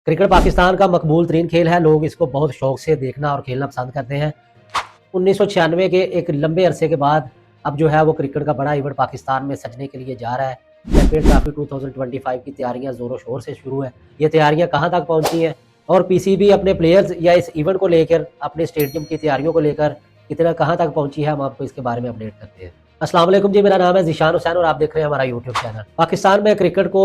Cricket Pakistan का मकबूल तरीन खेल है। लोग इसको बहुत शौक से देखना और खेलना पसंद करते हैं। 1996 के एक लंबे अरसे के बाद अब जो है वो क्रिकेट का बड़ा इवेंट पाकिस्तान में सजने के लिए जा रहा है। चैंपियन ट्रॉफी 2025 की तैयारियां ज़ोरों शोर से शुरू है। ये तैयारियां कहां तक पहुंची हैं और पीसीबी अपने प्लेयर्स या इस इवेंट को लेकर अपने स्टेडियम की तैयारियों को लेकर कितना कहां तक पहुंची है, हम आपको इसके बारे में अपडेट करते हैं। अस्सलाम वालेकुम जी, मेरा नाम है ज़ीशान हुसैन और आप देख रहे हैं हमारा यूट्यूब चैनल। पाकिस्तान में क्रिकेट को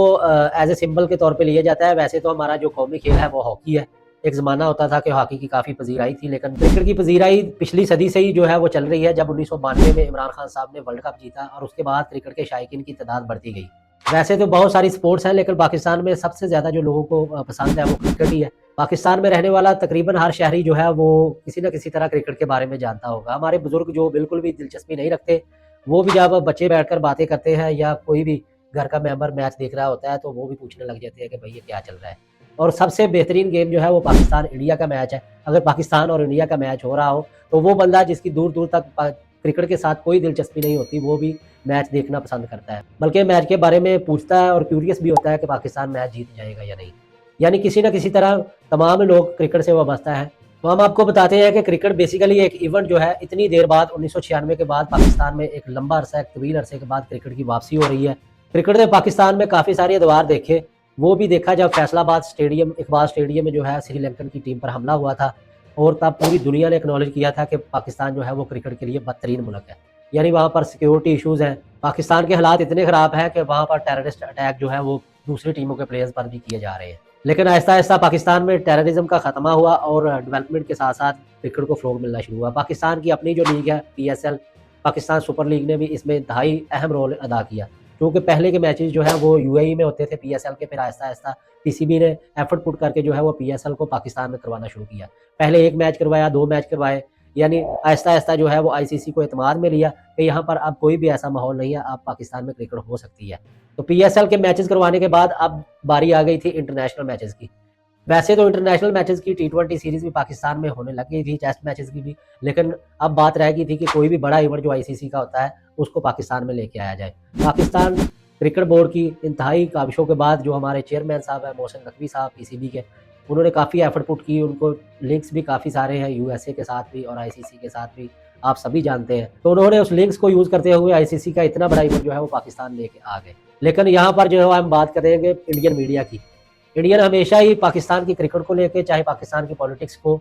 एज ए सिंबल के तौर पे लिया जाता है। वैसे तो हमारा जो कौमी खेल है वो हॉकी है। एक ज़माना होता था कि हॉकी की काफ़ी पजीराई थी, लेकिन क्रिकेट की पजीराई पिछली सदी से ही जो है वो चल रही है। जब 1992 में इमरान खान साहब ने वर्ल्ड कप जीता और उसके बाद क्रिकेट के शायकीन की तादाद बढ़ती गई। वैसे तो बहुत सारी स्पोर्ट्स हैं, लेकिन पाकिस्तान में सबसे ज़्यादा जो लोगों को पसंद है वो क्रिकेट ही है। पाकिस्तान में रहने वाला तकरीबन हर शहरी जो है वो किसी न किसी तरह क्रिकेट के बारे में जानता होगा। हमारे बुजुर्ग जो बिल्कुल भी दिलचस्पी नहीं रखते, वो भी जब बच्चे बैठकर बातें करते हैं या कोई भी घर का मेंबर मैच देख रहा होता है तो वो भी पूछने लग जाते हैं कि भाई ये क्या चल रहा है। और सबसे बेहतरीन गेम जो है वो पाकिस्तान इंडिया का मैच है। अगर पाकिस्तान और इंडिया का मैच हो रहा हो तो वो बंदा जिसकी दूर दूर तक क्रिकेट के साथ कोई दिलचस्पी नहीं होती, वो भी मैच देखना पसंद करता है, बल्कि मैच के बारे में पूछता है और क्यूरियस भी होता है कि पाकिस्तान मैच जीत जाएगा या नहीं। यानी किसी न किसी तरह तमाम लोग क्रिकेट से वाबस्ता है। तो हम आपको बताते हैं कि क्रिकेट बेसिकली एक इवेंट जो है, इतनी देर बाद 1996 के बाद पाकिस्तान में एक लंबा अरसा, एक तवील अरसे के बाद क्रिकेट की वापसी हो रही है। क्रिकेट ने पाकिस्तान में काफ़ी सारे अदवार देखे। वो भी देखा जब फैसलाबाद स्टेडियम, इकबाल स्टेडियम में जो है श्रीलंकन की टीम पर हमला हुआ था और तब पूरी दुनिया ने एक्नॉलेज किया था कि पाकिस्तान जो है वो क्रिकेट के लिए बदतरीन मुल्क है। यानी वहाँ पर सिक्योरिटी इशूज़ हैं। पाकिस्तान के हालात इतने ख़राब हैं कि वहाँ पर टेररिस्ट अटैक जो है वो दूसरी टीमों के प्लेयर्स पर भी किए जा रहे हैं। लेकिन आहिस्ता-आहिस्ता पाकिस्तान में टेररिज्म का खात्मा हुआ और डेवलपमेंट के साथ-साथ क्रिकेट को फ़रोग़ मिलना शुरू हुआ। पाकिस्तान की अपनी जो लीग है पीएसएल, पाकिस्तान सुपर लीग ने भी इसमें इंतहाई अहम रोल अदा किया। क्योंकि पहले के मैचेज़ जो हैं वो यूएई में होते थे पीएसएल के, फिर आहिस्ता-आहिस्ता पीसीबी ने एफर्ट पुट करके जो है वो पीएसएल को पाकिस्तान में करवाना शुरू किया। पहले 1 मैच करवाया, 2 मैच करवाए, यानी आहिस्ता-आहिस्ता जो है वो आईसीसी को एतमाद में लिया कि यहाँ पर अब कोई भी ऐसा माहौल नहीं है, अब पाकिस्तान में क्रिकेट हो सकती है। तो पीएसएल के मैचेज़ करवाने के बाद अब बारी आ गई थी इंटरनेशनल मैचेज़ की। वैसे तो इंटरनेशनल मैचेज़ की टी20 सीरीज़ भी पाकिस्तान में होने लग गई थी, टेस्ट मैचेज़ की भी, लेकिन अब बात रह गई थी कि कोई भी बड़ा इवेंट जो आईसीसी का होता है, उसको पाकिस्तान में लेके आया जाए। पाकिस्तान क्रिकेट बोर्ड की इंतहाई काविशों के बाद जो हमारे चेयरमैन साहब हैं मोहसिन नकवी साहब पीसीबी के, उन्होंने काफ़ी एफर्ट पुट की। उनको लिंक्स भी काफ़ी सारे हैं यूएसए के साथ भी और आईसीसी के साथ भी, आप सभी जानते हैं। तो उन्होंने उस लिंक्स को यूज़ करते हुए आईसीसी का इतना बड़ा इवेंट जो है वो पाकिस्तान लेके आ गए। लेकिन यहाँ पर जो है हम बात करेंगे इंडियन मीडिया की। इंडियन हमेशा ही पाकिस्तान की क्रिकेट को लेके, चाहे पाकिस्तान की पॉलिटिक्स को,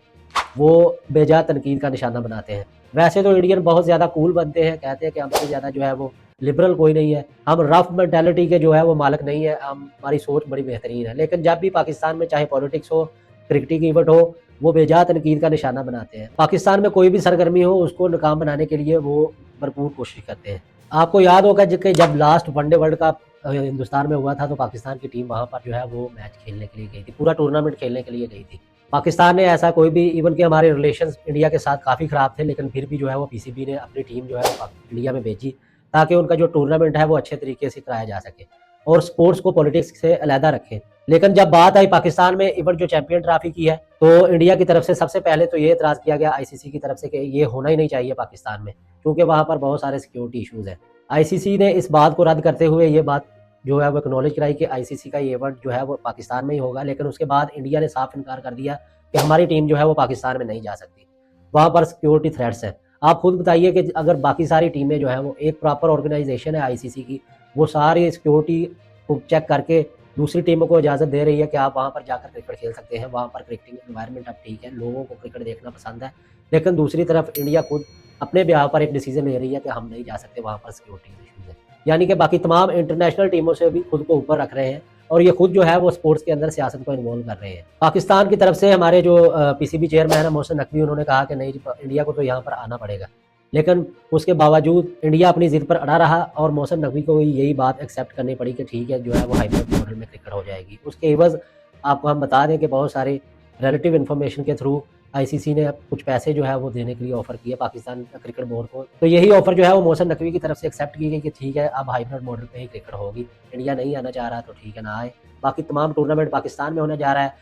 वो बेजा तनकीद का निशाना बनाते हैं। वैसे तो इंडियन बहुत ज़्यादा कूल बनते हैं, कहते हैं कि हमसे ज़्यादा जो है वो लिबरल कोई नहीं है, हम रफ मेंटालिटी के जो है वो मालिक नहीं है, हमारी सोच बड़ी बेहतरीन है। लेकिन जब भी पाकिस्तान में चाहे पॉलिटिक्स हो, क्रिकेट की इवेंट हो, वो बेजा तनकीद का निशाना बनाते हैं। पाकिस्तान में कोई भी सरगर्मी हो उसको नाकाम बनाने के लिए वो भरपूर कोशिश करते हैं। आपको याद होगा कि जब last one day world cup Hindustan में हुआ था तो पाकिस्तान की टीम वहाँ पर जो है वो मैच खेलने के लिए गई थी, पूरा टूर्नामेंट खेलने के लिए गई थी। पाकिस्तान ने ऐसा कोई भी, इवन के हमारे रिलेशंस इंडिया के साथ काफ़ी ख़राब थे, लेकिन फिर भी जो है वो पीसीबी ने अपनी टीम जो है वो इंडिया में भेजी ताकि उनका जो टूर्नामेंट है वो अच्छे तरीके से कराया जा सके और स्पोर्ट्स को पॉलिटिक्स से अलहदा रखें। लेकिन जब बात आई पाकिस्तान में इवेंट जो चैंपियन ट्रॉफी की है, तो इंडिया की तरफ से सबसे पहले तो ये एतराज़ किया गया आईसीसी की तरफ से कि ये होना ही नहीं चाहिए पाकिस्तान में, क्योंकि वहाँ पर बहुत सारे सिक्योरिटी इशूज़ हैं। आईसीसी ने इस बात को रद्द करते हुए ये बात जो है वो एक्नॉलेज कराई कि आईसीसी का ये इवेंट जो है वो पाकिस्तान में ही होगा। लेकिन उसके बाद इंडिया ने साफ इनकार कर दिया कि हमारी टीम जो है वो पाकिस्तान में नहीं जा सकती, वहाँ पर सिक्योरिटी थ्रेट्स हैं। आप खुद बताइए कि अगर बाकी सारी टीमें जो हैं वो एक प्रॉपर ऑर्गेनाइजेशन है आईसीसी की, वो सारी सिक्योरिटी को चेक करके दूसरी टीमों को इजाज़त दे रही है कि आप वहाँ पर जाकर क्रिकेट खेल सकते हैं, वहाँ पर क्रिकेटिंग एनवायरनमेंट अब ठीक है, लोगों को क्रिकेट देखना पसंद है। लेकिन दूसरी तरफ इंडिया खुद अपने बिहाव पर एक डिसीजन ले रही है कि हम नहीं जा सकते, वहाँ पर सिक्योरिटी इशूज़ है। यानी कि बाकी तमाम इंटरनेशनल टीमों से भी खुद को ऊपर रख रहे हैं और ये खुद जो है वो स्पोर्ट्स के अंदर सियासत को इन्वॉल्व कर रहे हैं। पाकिस्तान की तरफ से हमारे जो पीसीबी चेयरमैन है मोहसिन नकवी, उन्होंने कहा कि नहीं जी, इंडिया को तो यहाँ पर आना पड़ेगा। लेकिन उसके बावजूद इंडिया अपनी ज़िद पर अड़ा रहा और मोहसिन नकवी को यही बात एक्सेप्ट करनी पड़ी कि ठीक है जो है वो हाइब्रिड मॉडल में क्रिकेट हो जाएगी। उसके एवज़ आपको हम बता दें कि बहुत सारे रिलेटिव इन्फॉर्मेशन के थ्रू आईसीसी ने कुछ पैसे जो है वो देने के लिए ऑफ़र किए पाकिस्तान क्रिकेट बोर्ड को। तो यही ऑफ़र जो है वो मोहसिन नकवी की तरफ से एक्सेप्ट की गई कि ठीक है अब हाइब्रिड मॉडल पे ही क्रिकेट होगी। इंडिया नहीं आना चाह रहा तो ठीक है ना आए, बाकी तमाम टूर्नामेंट पाकिस्तान में होने जा रहा है।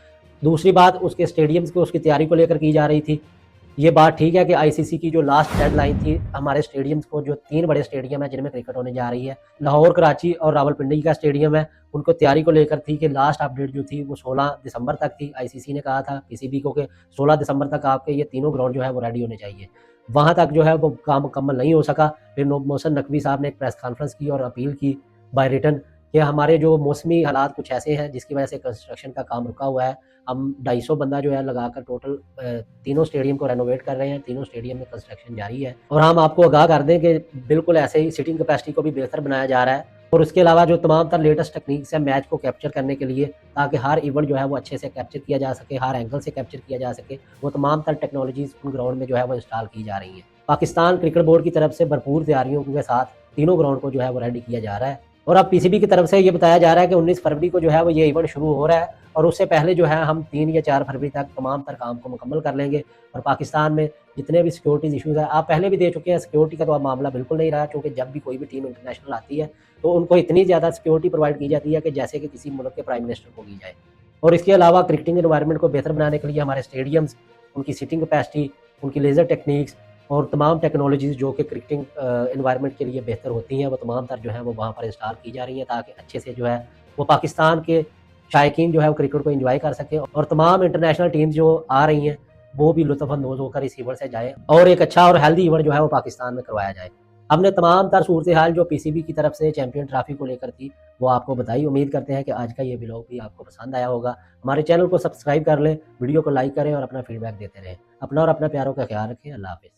दूसरी बात, उसके स्टेडियम्स को, उसकी तैयारी को लेकर की जा रही थी। ये बात ठीक है कि आईसीसी की जो लास्ट डेडलाइन थी हमारे स्टेडियम्स को, जो 3 बड़े स्टेडियम है जिनमें क्रिकेट होने जा रही है, लाहौर, कराची और रावलपिंडी का स्टेडियम है, उनको तैयारी को लेकर थी कि लास्ट अपडेट जो थी वो 16 दिसंबर तक थी। आईसीसी ने कहा था पीसीबी को कि 16 दिसंबर तक आपके ये तीनों ग्राउंड जो है वो रेडी होने चाहिए। वहाँ तक जो है वो काम मुकम्मल नहीं हो सका। फिर मोहसिन नकवी साहब ने एक प्रेस कॉन्फ्रेंस की और अपील की बाय रिटन कि हमारे जो मौसमी हालात कुछ ऐसे हैं जिसकी वजह से कंस्ट्रक्शन का काम रुका हुआ है। हम 250 बंदा जो है लगाकर टोटल तीनों स्टेडियम को रेनोवेट कर रहे हैं। तीनों स्टेडियम में कंस्ट्रक्शन जारी है और हम आपको आगाह कर दें कि बिल्कुल ऐसे ही सीटिंग कैपेसिटी को भी बेहतर बनाया जा रहा है और उसके अलावा जो तमाम तर लेटेस्ट टेक्निक्स है मैच को कैप्चर करने के लिए, ताकि हर इवेंट जो है वो अच्छे से कैप्चर किया जा सके, हर एंगल से कैप्चर किया जा सके, वो तमाम तर टेक्नोलॉजीज उन ग्राउंड में जो है वो इंस्टॉल की जा रही है। पाकिस्तान क्रिकेट बोर्ड की तरफ से भरपूर तैयारियों के साथ तीनों ग्राउंड को जो है वो रेडी किया जा रहा है और अब पीसीबी की तरफ से ये बताया जा रहा है कि 19 फरवरी को जो है वो ये इवेंट शुरू हो रहा है और उससे पहले जो है हम 3 या 4 फरवरी तक तमाम तर काम को मुकम्मल कर लेंगे। और पाकिस्तान में जितने भी सिक्योरिटीज़ इश्यूज़ हैं, आप पहले भी दे चुके हैं, सिक्योरिटी का तो अब मामला बिल्कुल नहीं रहा, क्योंकि जब भी कोई भी टीम इंटरनेशनल आती है तो उनको इतनी ज़्यादा सिक्योरिटी प्रोवाइड की जाती है कि जैसे कि किसी मुल्क के प्राइम मिनिस्टर को की जाए। और इसके अलावा क्रिकेटिंग एनवायरनमेंट को बेहतर बनाने के लिए हमारे स्टेडियम्स, उनकी सीटिंग कैपेसिटी, उनकी लेज़र टेक्निक्स और तमाम टेक्नोलॉजीज़ जो कि क्रिकेटिंग एनवायरनमेंट के लिए बेहतर होती हैं, वो तमाम तर जो है वो वहाँ पर इंस्टॉल की जा रही हैं, ताकि अच्छे से जो है वो पाकिस्तान के शायकीन जो है वो क्रिकेट को एंजॉय कर सकें और तमाम इंटरनेशनल टीम्स जो आ रही हैं वो भी लुत्फ़अंदोज़ होकर इस इवेंट से जाएँ और एक अच्छा और हेल्दी इवेंट जो है वो पाकिस्तान में करवाया जाए। हमने तमाम तर सूरत हाल जो पीसीबी की तरफ से चैंपियन ट्रॉफी को लेकर थी वो आपको बताई। उम्मीद करते हैं कि आज का ये व्लॉग भी आपको पसंद आया होगा। हमारे चैनल को सब्सक्राइब कर लें, वीडियो को लाइक करें और अपना फीडबैक देते रहें। अपना और अपने प्यारों का ख्याल रखें। अल्लाह हाफ़िज़।